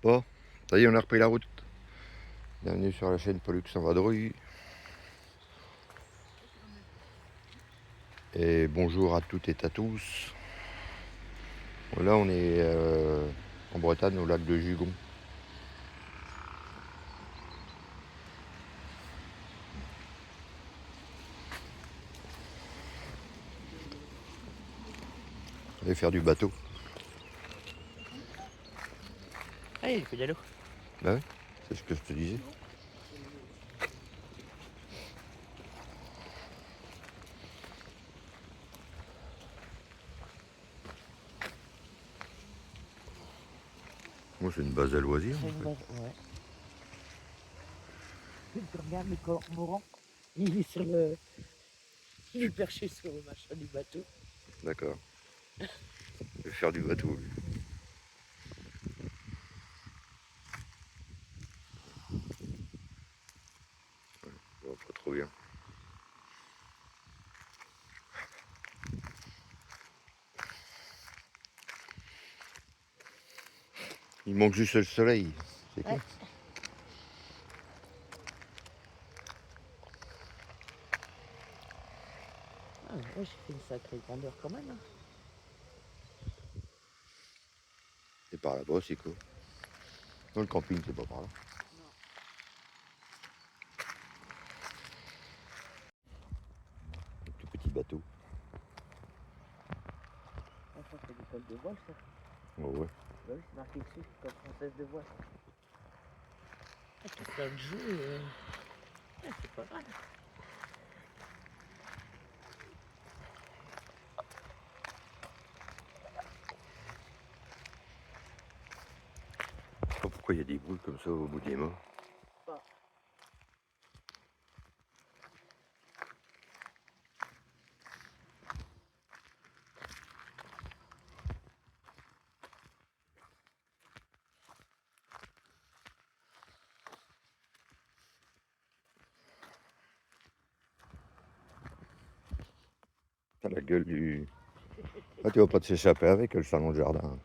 Bon, ça y est, on a repris la route. Bienvenue sur la chaîne Pollux en vadrouille. Et bonjour à toutes et à tous. Bon, là, on est en Bretagne, au lac de Jugon. On va faire du bateau. Ah, il fait de l'eau. Bah oui, c'est ce que je te disais. Moi, c'est une base à loisirs. C'est une base, ouais. Tu regardes le cormoran, il est sur le. Il est perché sur le machin du bateau. D'accord. Je vais faire du bateau, lui. Bon, pas trop bien. Il manque juste le soleil. C'est Ouais. clair. Ah, ouais, j'ai fait une sacrée grandeur quand même. Hein. C'est par là-bas, c'est quoi. Non, le camping, c'est pas par là. Non. Un tout petit bateau. Ah, ça, c'est l'école de voile, ça. Oh, ouais. Bah oui, c'est marqué dessus, école française de voile. Ah, tout ça de jeu, ouais, c'est pas mal. Je sais pas pourquoi il y a des bruits comme ça au bout des morts. Bah. T'as la gueule du... Ah, tu vas pas te s'échapper avec le salon de jardin. Hein?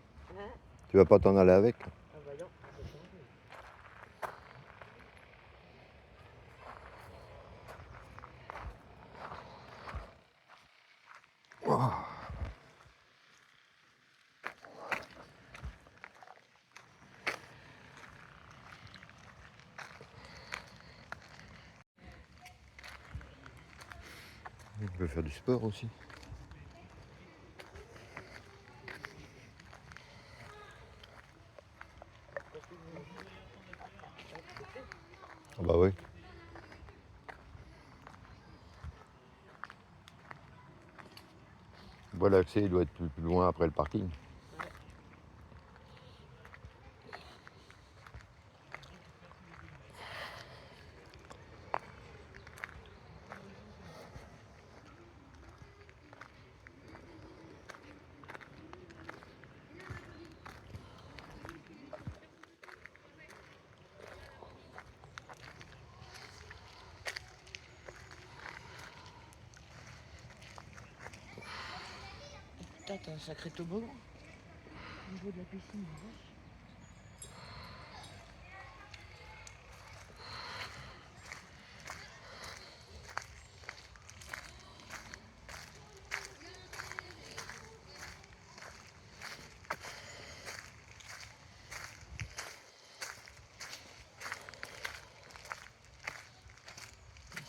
Tu vas pas t'en aller avec. Ah bah non, c'est changé. Oh. On peut faire du sport aussi. Ah bah oui. Bon, l'accès il doit être plus loin après le parking. Ouais. Putain, t'as un sacré toboggan. Au niveau de la piscine, la vache.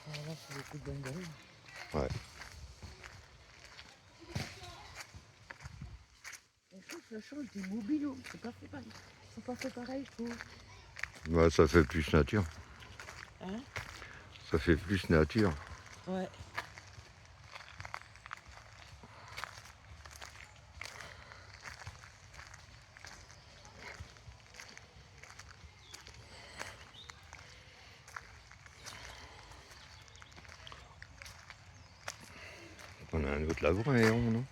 Ah, là, c'est beaucoup de bonnes galères. Ouais. Ça change des mobilos. C'est pas fait pareil. C'est pas fait pareil, je trouve. Ouais, ça fait plus nature. Hein? Ça fait plus nature. Ouais. On a un autre laveur, non?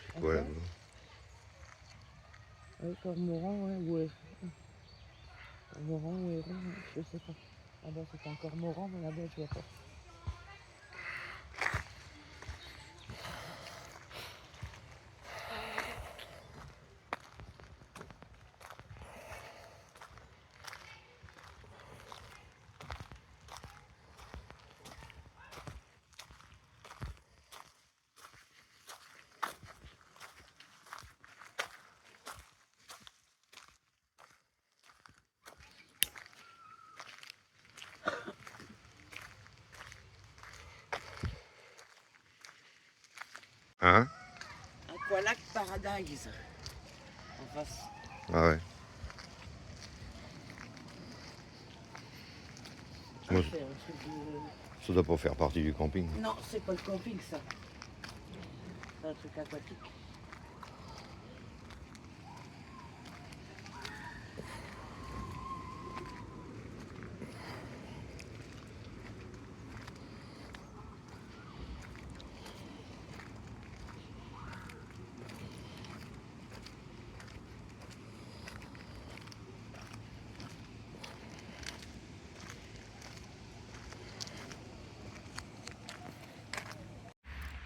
C'est quoi Encore? là-bas? Ouais, cormoran, ouais, ouais. Cormoran ou héron, ouais, je sais pas. Ah bah c'est un cormoran, mais là-bas je vois pas. Aqualac Paradise. En face. Ah ouais. Moi, C'est un truc de... ça doit pas faire partie du camping. Non, c'est pas le camping ça. C'est un truc aquatique.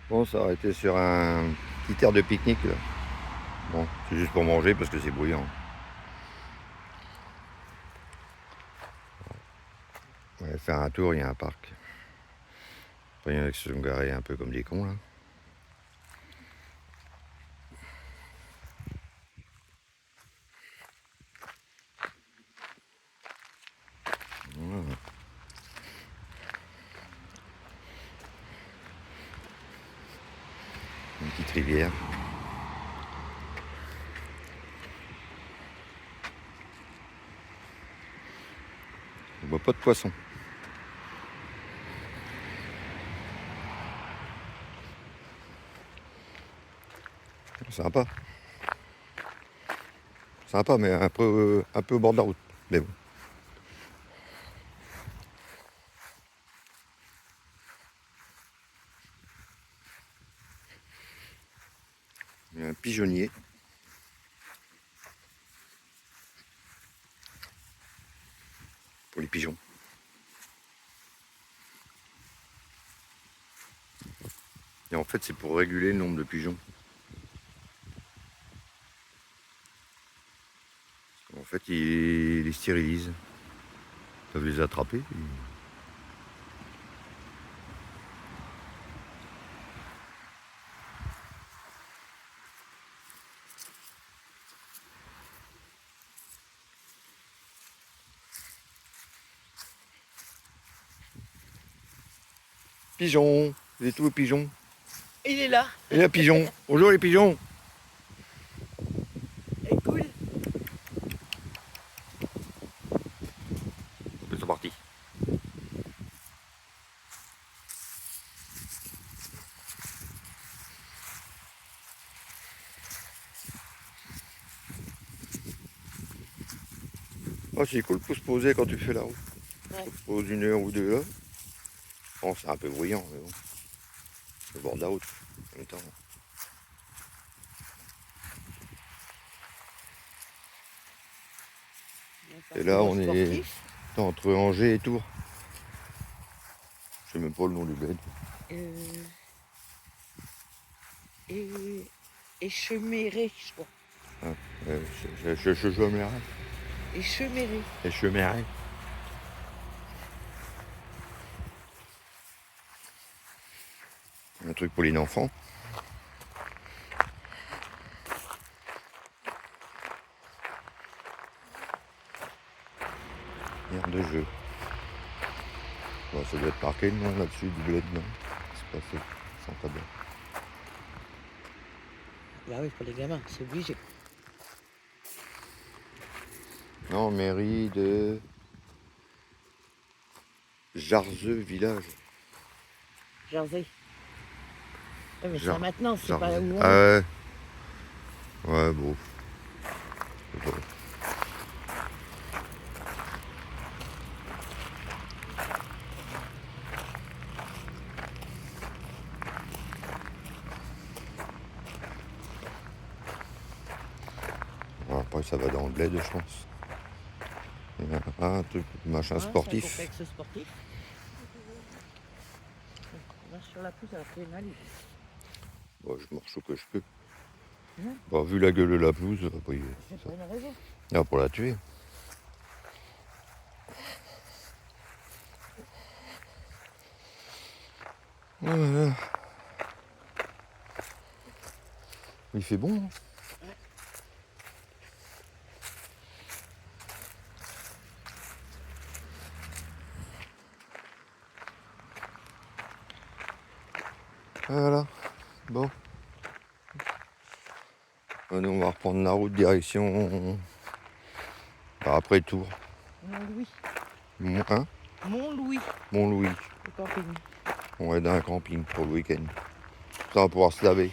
Bon, ça aurait été sur un petit air de pique-nique là. Bon, c'est juste pour manger parce que c'est bruyant. On va faire un tour, il y a un parc. Après, il y en a qui se sont garés un peu comme des cons là. Voilà. Une petite rivière. On voit pas de poissons. Sympa. Sympa, mais un peu au bord de la route. Mais bon. Il y a un pigeonnier. Pour les pigeons. Et en fait, c'est pour réguler le nombre de pigeons. En fait, ils les stérilisent. Ils peuvent les attraper. Pigeons, il est où le pigeon? Il est là. Et là, pigeon. Bonjour les pigeons. Et cool. Ils sont partis. Oh, c'est cool pour se poser quand tu fais la route. Ouais. Tu te poses 1 heure ou 2 heures. Bon, c'est un peu bruyant, mais bon. Le bord de la route, en même temps. Et là, on est entre Angers et Tours. Je sais même pas le nom du bled. Et Cheméré, je crois. Cheméray. Et Cheméré. Et Cheméray. Un truc pour les enfants. Aire de jeu. Bon, ça doit être marqué le nom là-dessus du bled, non? C'est pas fait. Sans pas bien. Bah oui, pour les gamins, c'est obligé. Non, mairie de Jarzeux village. Jersey. Ouais, mais ça maintenant, c'est pas Jarzeux. où on Ah est. ouais. Ouais, bon. Bon, après, ça va dans le bled, je pense. Il y a un truc, machin Ouais, c'est un sportif. complexe sportif. On marche sur la pelouse, elle a fait une allée. Bon, je marche où que je peux. Hein? Bon, vu la gueule de la pelouse, après, C'est pas une raison. ah, pour la tuer. Voilà. Il fait bon. Hein. Ouais. Voilà. Bon. Nous, on va reprendre la route direction. Après Tours. Mont-Louis. Hein? Mont-Louis. Mont-Louis. Le camping. On est dans un camping pour le week-end. Ça va pouvoir se laver.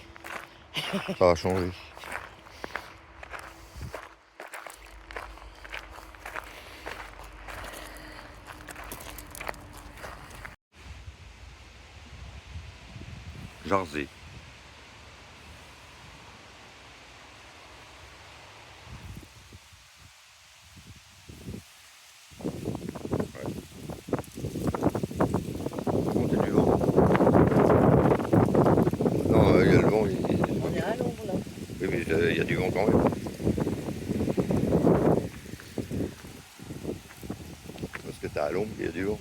Ça va changer. Jarzé. Montée du vent. Non, il y a le vent. On est à l'ombre là. Oui, mais il y a du vent quand même. Parce que t'es à l'ombre, il y a du vent.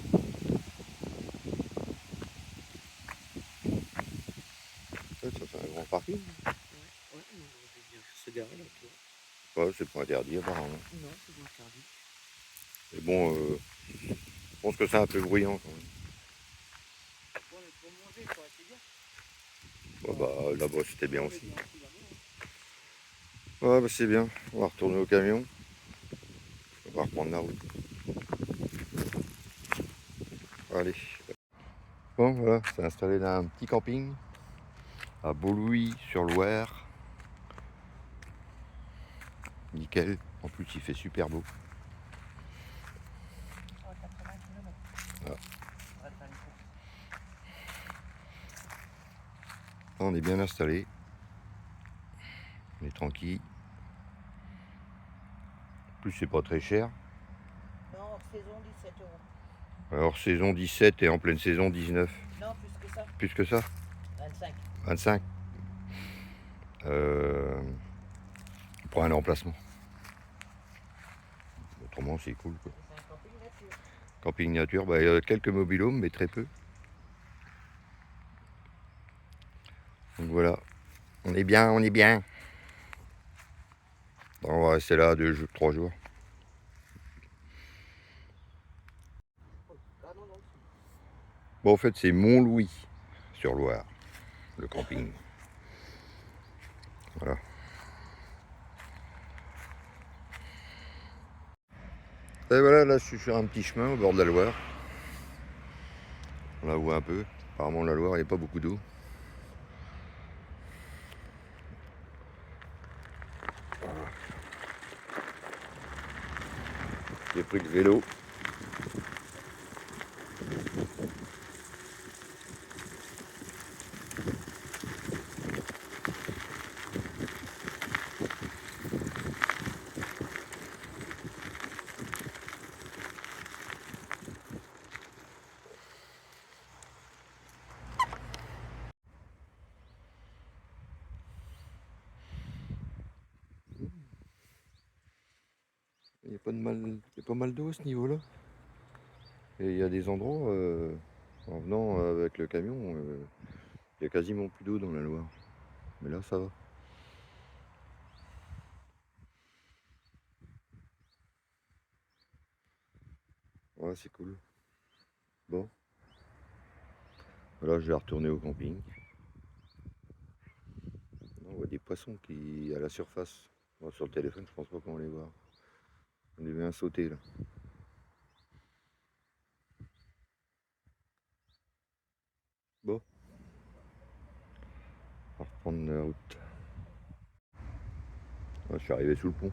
Ça fait un grand parking. Ouais, on aurait bien se garer là, tu vois. Ouais, c'est pas interdit apparemment. Non, c'est pas interdit. Mais bon, je pense que c'est un peu bruyant quand même. Bon, pour manger, quoi, c'est bien. Ouais, bah là-bas c'était bien aussi. Ouais, bah c'est bien. On va retourner au camion. On va reprendre la route. Allez. Bon, voilà, c'est installé dans un petit camping à Beaulouis-sur-Loire. Nickel. En plus, il fait super beau. Ah, 80 km. Ah. On va faire une course. Là, on est bien installé. On est tranquille. En plus, c'est pas très cher. Non, hors saison, 17 euros. Alors, saison 17 et en pleine saison 19. Non, plus que ça. Plus que ça? 25. 25. Pour un emplacement. Autrement, c'est cool, quoi. C'est un camping nature. Camping nature, bah, il y a quelques mobilhomes, mais très peu. Donc voilà. On est bien, on est bien. Bon, on va rester là 3 jours. Ah non, non, Bon, en fait, c'est Mont-Louis sur Loire, le camping. Voilà. Et voilà, là, je suis sur un petit chemin au bord de la Loire. On la voit un peu. Apparemment, la Loire, il n'y a pas beaucoup d'eau. J'ai pris le vélo. Il y a pas mal d'eau à ce niveau-là. Et il y a des endroits, en venant avec le camion, il y a quasiment plus d'eau dans la Loire. Mais là, ça va. Ouais, c'est cool. Bon. Là, je vais retourner au camping. On voit des poissons qui à la surface. Bon, sur le téléphone, je pense pas qu'on va les voir. On est bien sauter là. Bon, on va reprendre la route. Ah, je suis arrivé sous le pont.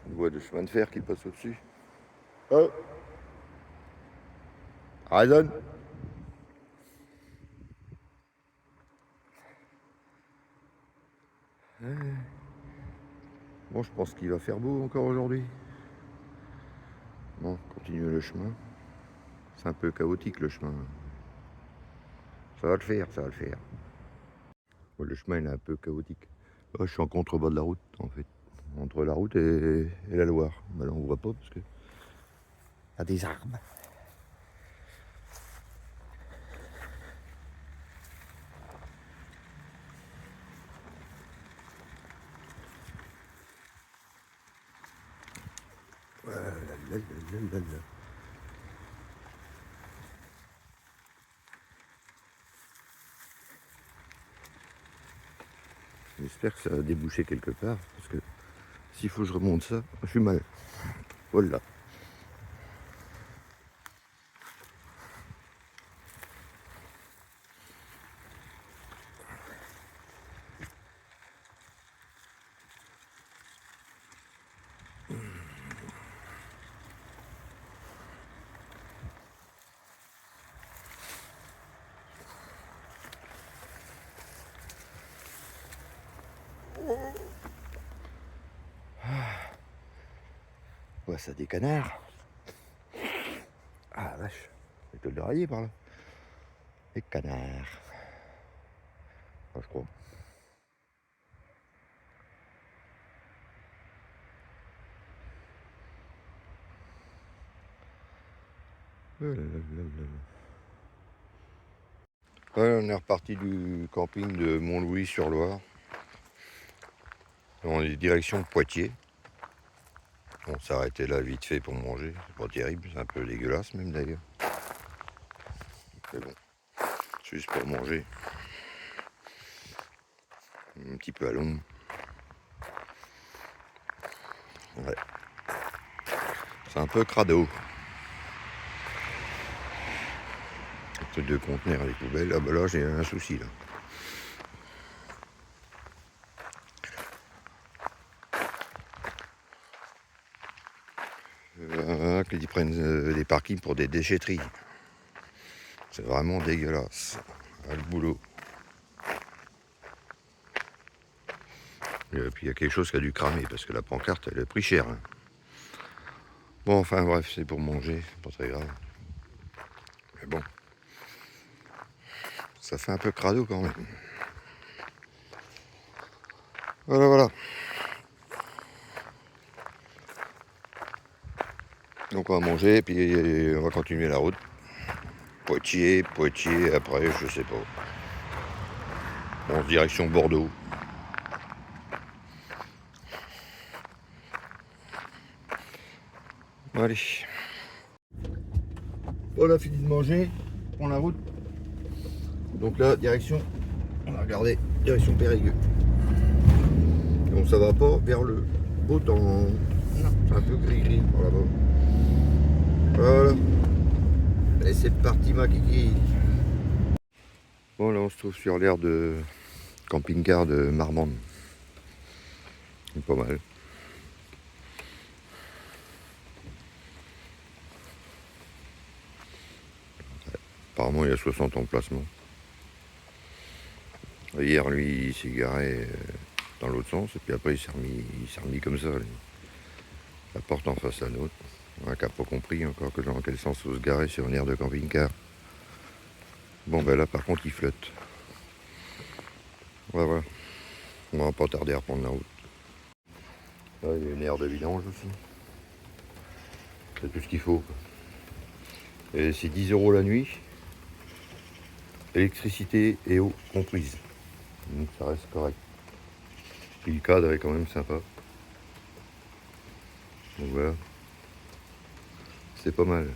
Une voie de chemin de fer qui passe au-dessus. Oh, Raison. Bon, je pense qu'il va faire beau encore aujourd'hui. Bon, continue le chemin. C'est un peu chaotique le chemin. Ça va le faire, ça va le faire. Bon, le chemin il est un peu chaotique. Oh, je suis en contrebas de la route en fait. Entre la route et la Loire. Mais là on voit pas parce que y a des arbres. J'espère que ça va déboucher quelque part, parce que s'il faut que je remonte ça, je suis mal. Voilà. Ouais, ça des canards. Ah vache, il y a de l'oreiller par là. Les canards. Ah, je crois. Oh là là là là. Ouais, on est reparti du camping de Montlouis-sur-Loire. On est direction Poitiers. On s'est arrêté là vite fait pour manger. C'est pas terrible, c'est un peu dégueulasse même d'ailleurs. Mais bon, juste pour manger. Un petit peu à l'ombre. Ouais. C'est un peu crado. Le truc de contenir les poubelles. Ah bah là j'ai un souci là. Qu'ils prennent des parkings pour des déchetteries. C'est vraiment dégueulasse. Ah, le boulot. Et puis il y a quelque chose qui a dû cramer parce que la pancarte elle a pris cher. Hein. Bon enfin bref, c'est pour manger, c'est pas très grave. Mais bon. Ça fait un peu crado quand même. Voilà, voilà. Donc on va manger et puis on va continuer la route. Poitiers, après je sais pas. Bon, direction Bordeaux. Allez. On a fini de manger, on prend la route. Donc là, direction, on va regarder, direction Périgueux. Donc ça va pas vers le beau temps. Non. Un peu gris-gris par là-bas. Voilà. Et c'est parti ma kiki. Bon là on se trouve sur l'aire de camping-car de Marmande. C'est pas mal. Apparemment il y a 60 emplacements. Hier lui il s'est garé dans l'autre sens et puis après il s'est remis comme ça. La porte en face à l'autre. On n'a pas compris encore que dans quel sens il faut se garer sur une aire de camping-car. Bon ben là par contre il flotte. Ouais, voilà. On va pas tarder à reprendre la route. Là il y a une aire de vidange aussi. C'est tout ce qu'il faut. Et c'est 10 € la nuit. Électricité et eau comprises. Donc ça reste correct. Puis le cadre est quand même sympa. Donc voilà. C'est pas mal.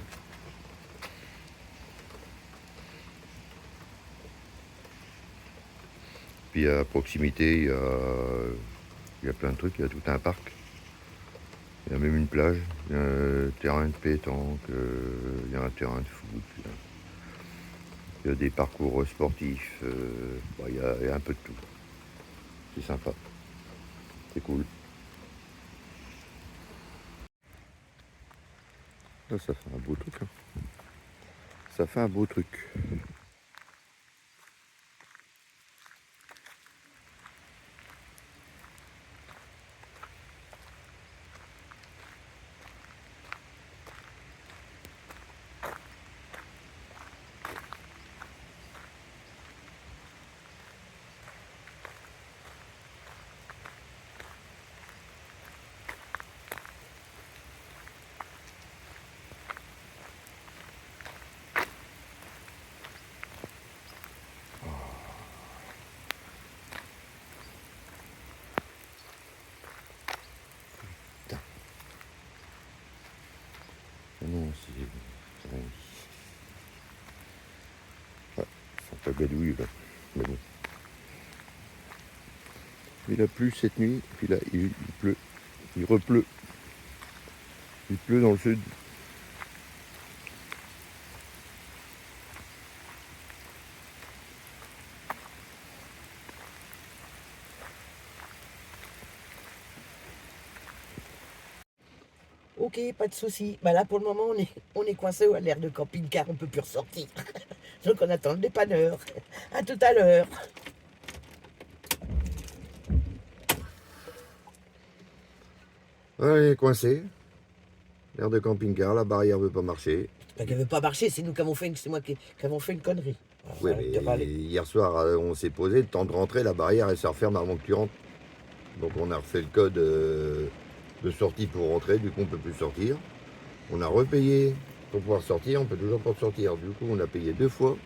Puis à proximité, il y a plein de trucs, il y a tout un parc. Il y a même une plage, il y a un terrain de pétanque, il y a un terrain de foot, il y a des parcours sportifs, il y a un peu de tout. C'est sympa, c'est cool. Là, ça fait un beau truc. Hein. Ça fait un beau truc. Non, c'est un peu gadouille là. Mais bon. Il a plu cette nuit, puis là il pleut, il repleut. Il pleut dans le sud. Ok, pas de souci. Bah là, pour le moment, on est coincé à l'aire de camping-car, on peut plus ressortir. Donc on attend le dépanneur. À tout à l'heure. Ouais, coincé. L'air de camping-car, la barrière veut pas marcher. Bah, qu'elle veut pas marcher, c'est nous qui avons fait c'est moi qui avons fait une connerie. Alors, Oui, arrête de mais râler. hier soir, on s'est posé, le temps de rentrer, la barrière, elle se referme avant que tu rentres. Donc on a refait le code de sortie pour rentrer, du coup on peut plus sortir. On a repayé pour pouvoir sortir, on peut toujours pas sortir. Du coup on a payé 2 fois.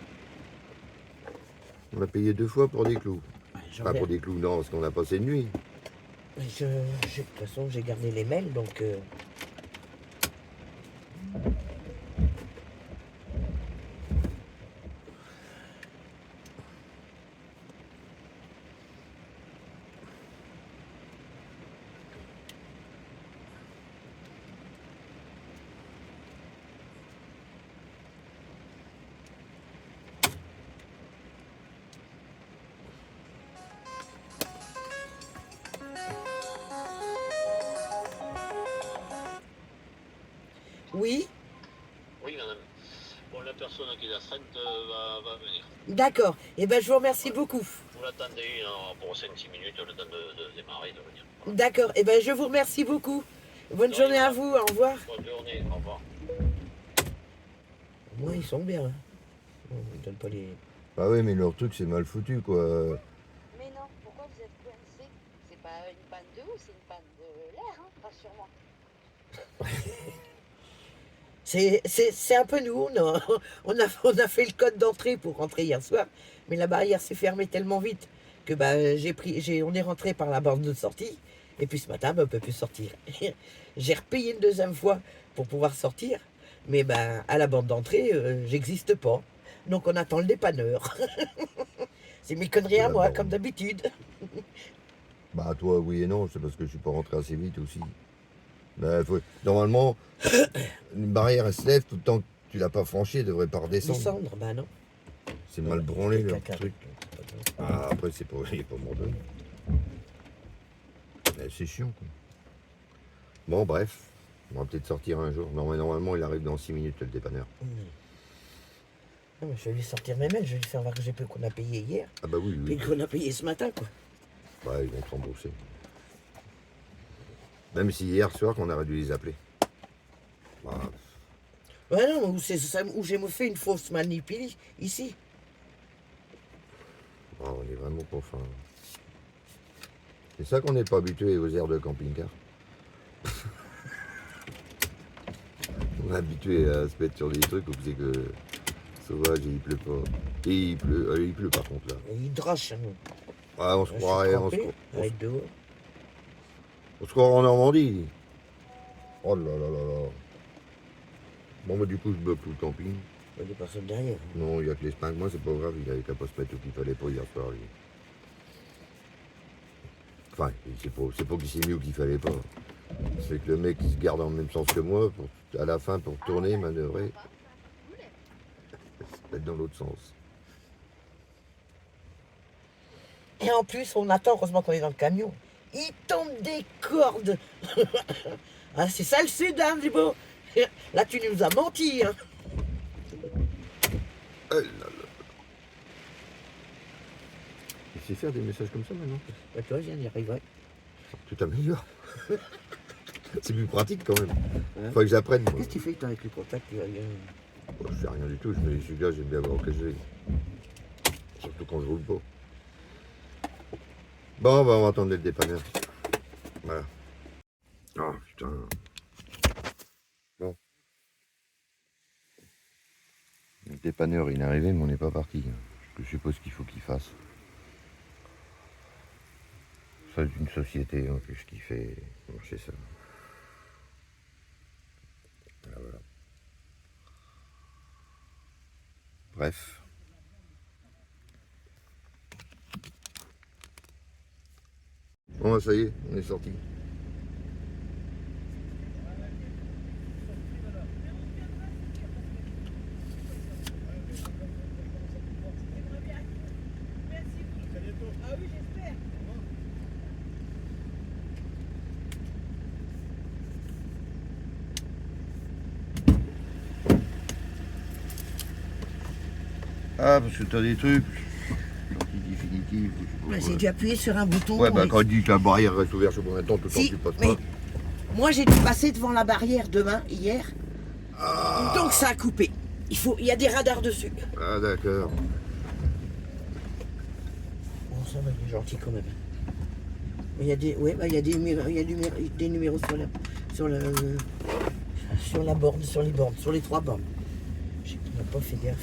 On a payé 2 fois pour des clous. Ouais, Pas pour des clous, non, parce qu'on a passé de nuit. De toute façon, j'ai gardé les mails, donc... Oui, Oui, madame. Bon, la personne qui est d'astreinte va venir. d'accord. Eh ben, je vous remercie beaucoup. Vous l'attendez pour 5-6 minutes, le temps de démarrer, de venir. Voilà. D'accord. Eh ben, je vous remercie beaucoup. Bonne De journée rien, à madame. vous. Au revoir. Bonne journée, au revoir. Au moins, ils sont bien. Hein. Ils donnent pas les... Ah oui, mais leur truc c'est mal foutu quoi. Mais non, pourquoi vous êtes coincé? C'est pas une panne de eau, c'est une panne de l'air, hein, rassure-moi. C'est un peu nous. On a fait le code d'entrée pour rentrer hier soir, mais la barrière s'est fermée tellement vite que bah, on est rentré par la borne de sortie. Et puis ce matin, bah, on ne peut plus sortir. J'ai repayé une deuxième fois pour pouvoir sortir, mais bah, à la borne d'entrée, j'existe pas. Donc on attend le dépanneur. C'est mes conneries De à la moi, borne. comme d'habitude. Bah toi oui et non, c'est parce que je suis pas rentré assez vite aussi. Bah, normalement, une barrière elle se lève tout le temps que tu l'as pas franchie, elle devrait pas redescendre. Descendre, bah non. C'est mal branlé leur Caca. truc. Ah, après c'est pas, il est pas mort de c'est chiant quoi. Bon bref, on va peut-être sortir un jour. Non mais normalement il arrive dans 6 minutes le dépanneur. Non, mais je vais lui sortir mes mails, je vais lui faire voir que j'ai peu qu'on a payé hier, Ah bah oui, puis oui. qu'on a payé ce matin, quoi. Ouais, ils vont te rembourser. Même si hier soir qu'on aurait dû les appeler. Bah, Ouais, non, où j'ai fait une fausse manip ici. on est vraiment pas fin. C'est ça qu'on n'est pas habitué aux aires de camping-car. On est habitué à se mettre sur des trucs où c'est que sauvage et il pleut pas. Et il pleut par contre là. Il droche, hein. Ouais, on se Je suis croirait, trempé, arrête dehors. on se croirait en Normandie. Oh là là là là. Bon bah du coup je bloque tout le camping. Il y a des personnes derrière. Non, il y a que les spinques, moi c'est pas grave, il avait qu'à pas se mettre où qu'il fallait pas hier soir lui. Enfin, c'est pas qu'il s'est mis où qu'il fallait pas. C'est que le mec il se garde en même sens que moi, à la fin pour tourner, manœuvrer, se mettre dans l'autre sens. Et en plus, on attend, heureusement qu'on est dans le camion. Il tombe des cordes. Ah, c'est ça le sud, hein, du beau. Là, tu nous as menti, hein. Oh là là. Il sait faire des messages comme ça maintenant. Bah, toi, j'y arriverai. Tu t'améliores. C'est plus pratique quand même. Ouais. Faut que j'apprenne. Moi. Qu'est-ce que tu fais toi avec le contact? Bon, je fais rien du tout, je me dis celui-là j'aime bien voir que je vais. Surtout quand je roule pas. Bon bah on va attendre le dépanneur. Voilà. Oh putain. Bon. Le dépanneur il est arrivé mais on n'est pas parti. Je suppose qu'il faut qu'il fasse. Ça c'est une société en plus qui fait marcher ça. Voilà. Bref. Bon, bah, ça y est, on est sorti. Ah, parce que t'as des trucs. Sortie définitive. Bah, j'ai dû appuyer sur un bouton. Ouais, bah et- quand on dit que la barrière reste ouverte sur combien de temps, tout le temps Si, tu passes mais pas. moi j'ai dû passer devant la barrière hier. Donc ça a coupé. Il y a des radars dessus. Ah, d'accord. Bon, ça va, il est gentil quand même. Mais il y a des, ouais, bah, il y a des numéros sur la borne, sur les bornes, sur les 3 bornes. J'ai pas fait gaffe.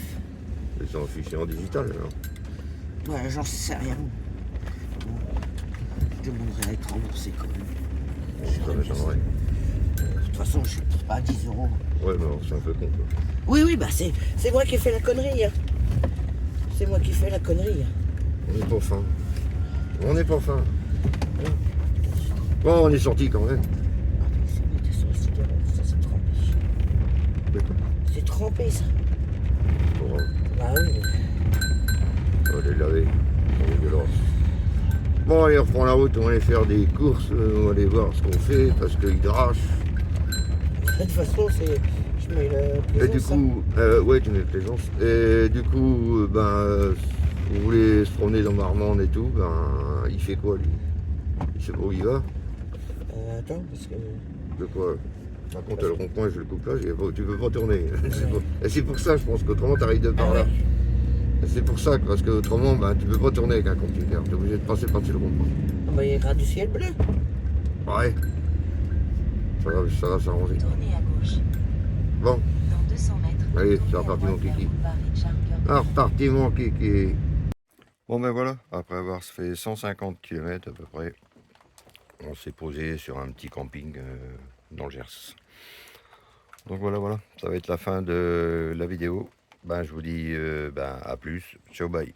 C'est en fichier en digital, alors. Ouais, j'en sais rien. Bon, je demanderai à être remboursé quand même. Ça m'étonnerait. De toute façon, je suis pas à 10 euros. Ouais, mais alors, c'est un peu con, quoi. Oui, bah c'est moi qui ai fait la connerie. Hein. C'est moi qui ai fait la connerie. On est pas fin. On est pas fin. Bon, on est sorti quand même. C'est sur la cigarette, ça c'est trempé. D'accord. C'est trempé ça. Bon, Bah oui. on va les laver. C'est dégueulasse. Bon, allez, on reprend la route, on va aller faire des courses, on va aller voir ce qu'on fait, parce qu'il drache. De toute façon, je mets le Et du coup, ouais, tu mets plaisance. Et du coup, vous voulez se promener dans Marmande et tout, il fait quoi lui? Il sait pas où il va? attends, parce que. De quoi? Par contre, le rond-point, je le coupe là, tu peux pas tourner. Et c'est pour ça, je pense qu'autrement, tu arrives de par là. Et c'est pour ça, parce qu'autrement, tu peux pas tourner avec un conteneur. Tu es obligé de passer par-dessus le rond-point. Ah bah, il y aura du ciel bleu. Ouais. Ça va s'arranger. Tournez à gauche. Bon, Dans 200 mètres. allez, tournez c'est à reparti droite mon vers kiki. boulevard Richard Burton. Ah, reparti mon kiki. Bon ben voilà, après avoir fait 150 km à peu près, on s'est posé sur un petit camping dans le Gers. Donc voilà, ça va être la fin de la vidéo. Je vous dis à plus, ciao bye.